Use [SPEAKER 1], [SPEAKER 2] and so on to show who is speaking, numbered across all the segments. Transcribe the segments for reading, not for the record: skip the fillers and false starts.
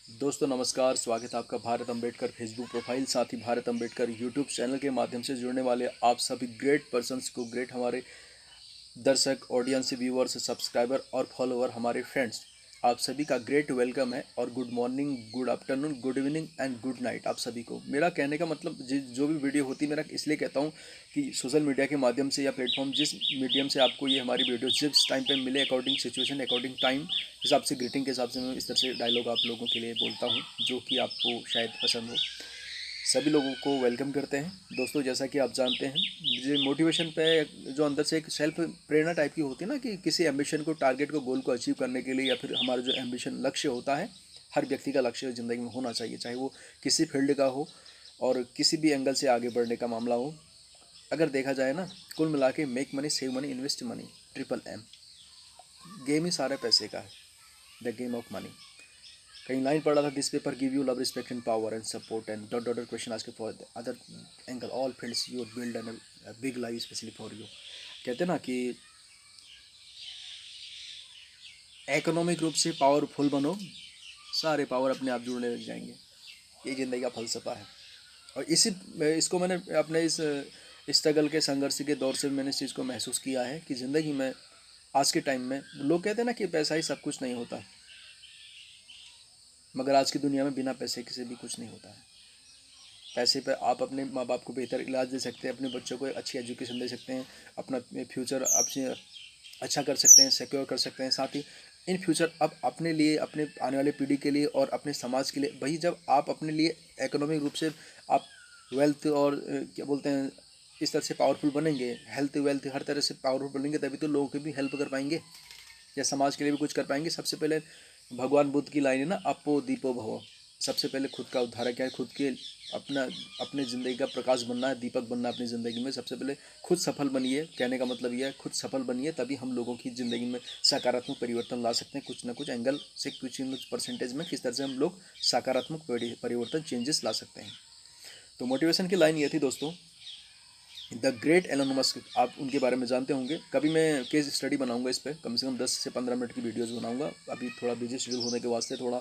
[SPEAKER 1] दोस्तों नमस्कार, स्वागत है आपका भारत अंबेडकर फेसबुक प्रोफाइल, साथ ही भारत अंबेडकर यूट्यूब चैनल के माध्यम से जुड़ने वाले आप सभी ग्रेट पर्सन्स को, ग्रेट हमारे दर्शक, ऑडियंस, व्यूअर्स, सब्सक्राइबर और फॉलोअर, हमारे फ्रेंड्स, आप सभी का ग्रेट वेलकम है। और good morning, good afternoon, good evening and good night आप सभी को। मेरा कहने का मतलब जो भी वीडियो होती है, मेरा इसलिए कहता हूँ कि सोशल मीडिया के माध्यम से या प्लेटफॉर्म जिस मीडियम से आपको ये हमारी वीडियो जिस टाइम पे मिले, अकॉर्डिंग सिचुएशन, अकॉर्डिंग टाइम हिसाब से, ग्रीटिंग के हिसाब से मैं इस तरह से डायलॉग आप लोगों के लिए बोलता हूँ जो कि आपको शायद पसंद हो। सभी लोगों को वेलकम करते हैं दोस्तों। जैसा कि आप जानते हैं, मुझे मोटिवेशन पे जो अंदर से एक सेल्फ प्रेरणा टाइप की होती है ना, कि किसी एम्बिशन को, टारगेट को, गोल को अचीव करने के लिए, या फिर हमारा जो एम्बिशन लक्ष्य होता है, हर व्यक्ति का लक्ष्य ज़िंदगी में होना चाहिए, चाहे वो किसी फील्ड का हो और किसी भी एंगल से आगे बढ़ने का मामला हो। अगर देखा जाए ना, कुल मिला के make money, save money, invest money, triple M, game ही सारे पैसे का है, द गेम ऑफ मनी। कहीं लाइन पढ़ा था, this paper give you love, respect and power and support and dot dot question ask for the other angle, all fields you build and big life specially for you. कहते हैं ना कि economic रूप से powerful बनो, सारे power अपने आप जुड़ने लग जाएंगे। ये ज़िंदगी का फलसफा है। और इसको मैंने अपने इस स्ट्रगल के, संघर्ष के दौर से मैंने इस चीज़ को महसूस किया है कि ज़िंदगी में आज के टाइम में लोग कहते हैं ना कि पैसा ही सब कुछ नहीं होता, मगर आज की दुनिया में बिना पैसे के से भी कुछ नहीं होता है। पैसे पर आप अपने माँ बाप को बेहतर इलाज दे सकते हैं, अपने बच्चों को अच्छी एजुकेशन दे सकते हैं, अपना फ्यूचर अपने अच्छा कर सकते हैं, सिक्योर कर सकते हैं। साथ ही इन फ्यूचर अब अपने लिए, अपने आने वाले पीढ़ी के लिए और अपने समाज के लिए, वही जब आप अपने लिए इकोनॉमिक रूप से आप वेल्थ और क्या बोलते हैं, इस तरह से पावरफुल बनेंगे, हेल्थ वेल्थ हर तरह से पावरफुल बनेंगे, तभी तो लोगों की भी हेल्प कर पाएंगे या समाज के लिए भी कुछ कर पाएंगे। सबसे पहले भगवान बुद्ध की लाइन है ना, अपो दीपो भव। सबसे पहले खुद का उद्धार क्या है, खुद के अपना अपने ज़िंदगी का प्रकाश बनना है, दीपक बनना है अपनी ज़िंदगी में। सबसे पहले खुद सफल बनिए, कहने का मतलब यह है खुद सफल बनिए, तभी हम लोगों की ज़िंदगी में सकारात्मक परिवर्तन ला सकते हैं। कुछ ना कुछ एंगल से, कुछ परसेंटेज में किस तरह से हम लोग सकारात्मक परिवर्तन, चेंजेस ला सकते हैं। तो मोटिवेशन की लाइन ये थी दोस्तों, द ग्रेट एलन मस्क, आप उनके बारे में जानते होंगे। कभी मैं केस स्टडी बनाऊंगा इस पर, कम से कम 10 से 15 मिनट की वीडियोस बनाऊंगा। अभी थोड़ा बिजी शेड्यूल होने के वास्ते थोड़ा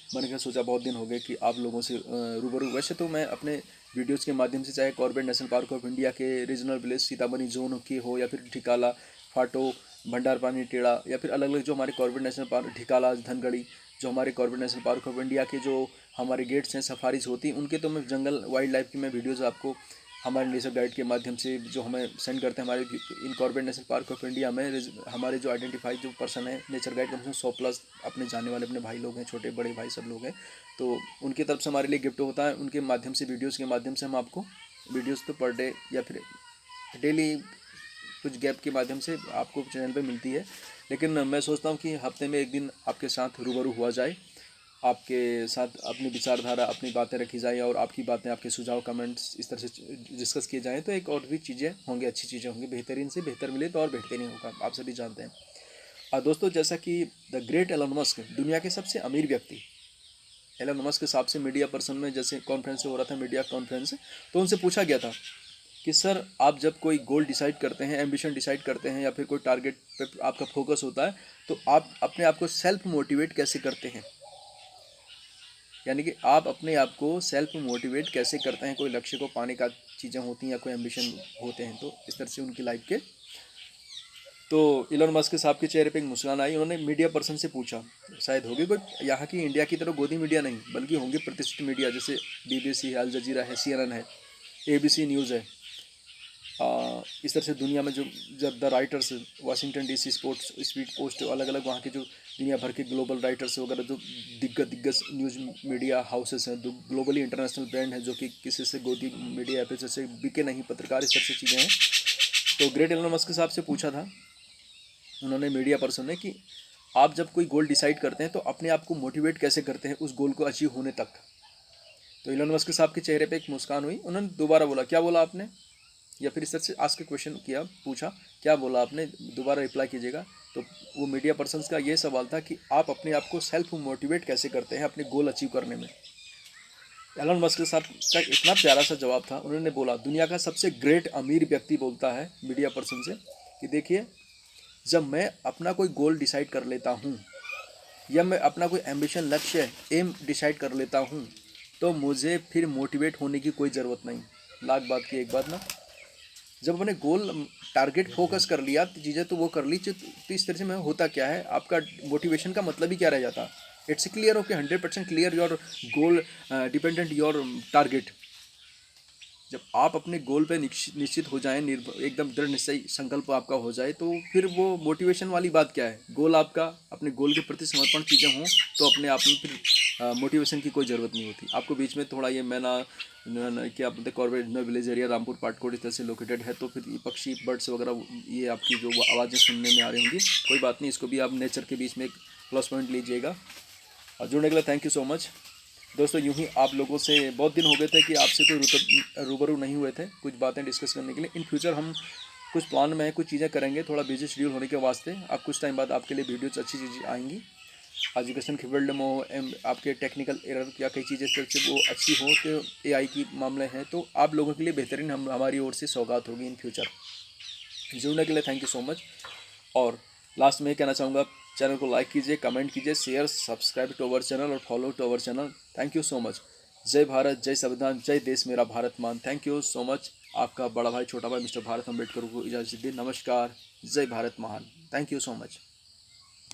[SPEAKER 1] मैंने क्या सोचा, बहुत दिन हो गए कि आप लोगों से रूबरू। वैसे तो मैं अपने वीडियोस के माध्यम से, चाहे Corbett National Park of India के रीजनल विलेज सीतामढ़ी जोन की हो, या फिर ठिकाला, फाटो, भंडारपानी, टेढ़ा, या फिर अलग अलग जो हमारे कॉर्बेट नेशनल पार्क, ठिकाला, धनगढ़ी, जो हमारे Corbett National Park of India के जो हमारे गेट्स हैं, सफारीज होती हैं, उनके तो मैं जंगल वाइल्ड लाइफ की मैं वीडियोज़ आपको हमारे नेचर गाइड के माध्यम से जो हमें सेंड करते हैं। हमारे इन Corbett National Park of India में हमारे जो आइडेंटिफाइड जो पर्सन है, नेचर गाइड, कम से कम 100+ अपने जाने वाले अपने भाई लोग हैं, छोटे बड़े भाई सब लोग हैं। तो उनकी तरफ से हमारे लिए गिफ्ट होता है, उनके माध्यम से, वीडियोज़ के माध्यम से हम आपको वीडियोज़ तो पर डे या फिर डेली कुछ गैप के माध्यम से आपको चैनल पे मिलती है। लेकिन मैं सोचता हूँ कि हफ्ते में एक दिन आपके साथ रूबरू हुआ जाए, आपके साथ अपनी विचारधारा, अपनी बातें रखी जाए, और आपकी बातें, आपके सुझाव, कमेंट्स इस तरह से डिस्कस किए जाएँ, तो एक और भी चीज़ें होंगी, अच्छी चीज़ें होंगी। बेहतरीन से बेहतर मिले तो और बेहतरीन होगा, आप सभी जानते हैं। और दोस्तों, जैसा कि द ग्रेट एलन मस्क, दुनिया के सबसे अमीर व्यक्ति एलन मस्क के हिसाब से, मीडिया पर्सन में जैसे कॉन्फ्रेंस हो रहा था, मीडिया कॉन्फ्रेंस, तो उनसे पूछा गया था कि सर, आप जब कोई गोल डिसाइड करते हैं, एम्बिशन डिसाइड करते हैं, या फिर कोई टारगेट पे आपका फोकस होता है, तो आप अपने आप को सेल्फ मोटिवेट कैसे करते हैं? यानी कि आप अपने आप को सेल्फ मोटिवेट कैसे करते हैं? कोई लक्ष्य को पाने का चीज़ें होती हैं, या कोई एम्बिशन होते हैं, तो इस तरह से उनकी लाइफ के। तो इलोन मस्क साहब के चेहरे पे एक मुस्कान आई। उन्होंने मीडिया पर्सन से पूछा, शायद होगी कोई यहाँ की इंडिया की तरह गोदी मीडिया नहीं, बल्कि होंगे प्रतिष्ठित मीडिया, जैसे बीबीसी है, अल जजीरा है, CNN है, ABC न्यूज़ है। इस तरह से दुनिया में जो जब the writers, Washington DC sports, speed post, अलग अलग वहाँ के जो दुनिया भर के ग्लोबल राइटर्स वगैरह, जो दिग्गज दिग्गज न्यूज़ मीडिया हाउसेस हैं, जो ग्लोबली इंटरनेशनल ब्रांड है, जो कि किसी से गोदी मीडिया या फिर से बिके नहीं, पत्रकार, इस तरह से चीज़ें हैं। तो ग्रेट एलन मस्क साहब से पूछा था उन्होंने, मीडिया पर्सन ने, कि आप जब कोई गोल डिसाइड करते हैं तो अपने आप को मोटिवेट कैसे करते हैं उस गोल को अचीव होने तक? तो इलोन मस्क साहब के चेहरे पे एक मुस्कान हुई। उन्होंने दोबारा बोला, क्या बोला आपने? या फिर इस तरह से आस्क क्वेश्चन किया, पूछा, क्या बोला आपने, दोबारा रिप्लाई कीजिएगा। तो वो मीडिया पर्सन का ये सवाल था कि आप अपने आप को सेल्फ मोटिवेट कैसे करते हैं अपने गोल अचीव करने में? एलन मस्क साहब का इतना प्यारा सा जवाब था। उन्होंने बोला, दुनिया का सबसे ग्रेट अमीर व्यक्ति बोलता है मीडिया पर्सन से कि देखिए, जब मैं अपना कोई गोल डिसाइड कर लेता हूँ, या मैं अपना कोई एम्बिशन, लक्ष्य, एम डिसाइड कर लेता हूँ तो मुझे फिर मोटिवेट होने की कोई ज़रूरत नहीं। लाख बात की एक बात ना, जब मैंने गोल, टारगेट फोकस कर लिया तो चीज़ें तो वो कर ली, तो इस तरह से मैं होता क्या है, आपका मोटिवेशन का मतलब ही क्या रह जाता। It's clear, okay, 100% clear your goal, dependent your target. जब आप अपने गोल पे निश्चित हो जाएं, एकदम दृढ़ निश्चय संकल्प आपका हो जाए, तो फिर वो मोटिवेशन वाली बात क्या है। गोल आपका, अपने गोल के प्रति समर्पण चीज़ें हों तो अपने आप में फिर मोटिवेशन की कोई ज़रूरत नहीं होती। आपको बीच में थोड़ा ये मैना क्या बोलते हैं, Corbett village area, Rampur Patkot इस तरह से लोकेटेड है, तो फिर ये पक्षी, बर्ड्स वगैरह, ये आपकी जो आवाज़ें सुनने में आ रही होंगी, कोई बात नहीं, इसको भी आप नेचर के बीच में एक प्लस पॉइंट लीजिएगा। और जुड़ने के लिए थैंक यू सो मच दोस्तों। यूं ही आप लोगों से बहुत दिन हो गए थे कि आपसे कोई रूबरू नहीं हुए थे कुछ बातें डिस्कस करने के लिए। इन फ्यूचर हम कुछ प्लान में है, कुछ चीज़ें करेंगे, थोड़ा बिजी शेड्यूल होने के वास्ते। अब कुछ टाइम बाद आपके लिए वीडियोज अच्छी चीज़ें आएंगी, एजुकेशन के फील्ड में हो, आपके टेक्निकल एरर या कई चीज़ें से वो अच्छी हो, तो एआई की मामले हैं, तो आप लोगों के लिए बेहतरीन हमारी ओर से सौगात होगी इन फ्यूचर। जुड़ने के लिए थैंक यू सो मच। और लास्ट में कहना चाहूँगा, चैनल को लाइक कीजिए, कमेंट कीजिए, share, subscribe to our channel और follow to our channel. Thank you so much. जय भारत, जय संविधान, जय देश मेरा भारत मान। Thank you so much. आपका बड़ा भाई, छोटा भाई मिस्टर भारत अम्बेडकर को इजाज़त दी। नमस्कार। जय भारत महान। Thank you so much.